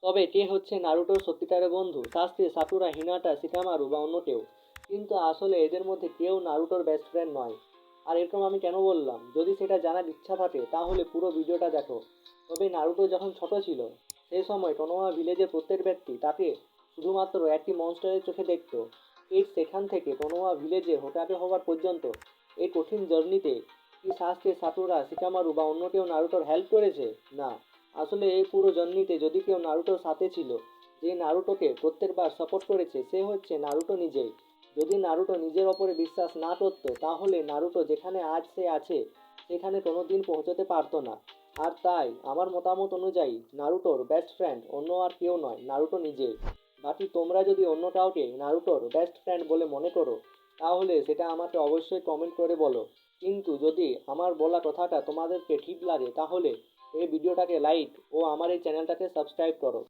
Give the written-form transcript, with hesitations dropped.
তবে কে হচ্ছে নারুটোর সত্যিকারের বন্ধু, সাসকে, সাকুরা, হিনাটা, শিকামারু বা অন্য কেউ? কিন্তু আসলে এদের মধ্যে কেউ নারুটোর বেস্ট ফ্রেন্ড নয়। আর এরকম আমি কেন বললাম, যদি সেটা জানার ইচ্ছা থাকে তাহলে পুরো ভিডিওটা দেখো। তবে নারুটো যখন ছোট ছিল, সেই সময় কোনোয়া ভিলেজের প্রত্যেক ব্যক্তি তাকে শুধুমাত্র একটি মনস্টারের চোখে দেখতো। ঠিক সেখান থেকে কোনোয়া ভিলেজে হোকাগে হওয়ার পর্যন্ত এই কঠিন জার্নিতে কি সাসকে, সাকুরা, শিকামারু বা অন্য কেউ নারুটোর হেল্প করেছে? না। আসলে এই পুরো জার্নিতে যদি কেউ নারুটোর সাথে ছিল, যে নারুটোকে প্রত্যেকবার সাপোর্ট করেছে, সে হচ্ছে নারুটো নিজেই। যদি নারুটো নিজের ওপরে বিশ্বাস না করতো তাহলে নারুটো যেখানে আজ সে আছে সেখানে কোনোদিন পৌঁছতে পারতো না। আর তাই আমার মতামত অনুযায়ী নারুটোর বেস্ট ফ্রেন্ড অন্য আর কেউ নয়, নারুটো নিজেই। বাকি তোমরা যদি অন্য কাউকে নারুটোর বেস্ট ফ্রেন্ড বলে মনে করো তাহলে সেটা আমাকে অবশ্যই কমেন্ট করে বলো। কিন্তু যদি আমার বলা কথাটা তোমাদেরকে ঠিক লাগে তাহলে এই ভিডিওটাকে লাইক ও আমার এই চ্যানেলটাকে সাবস্ক্রাইব করো।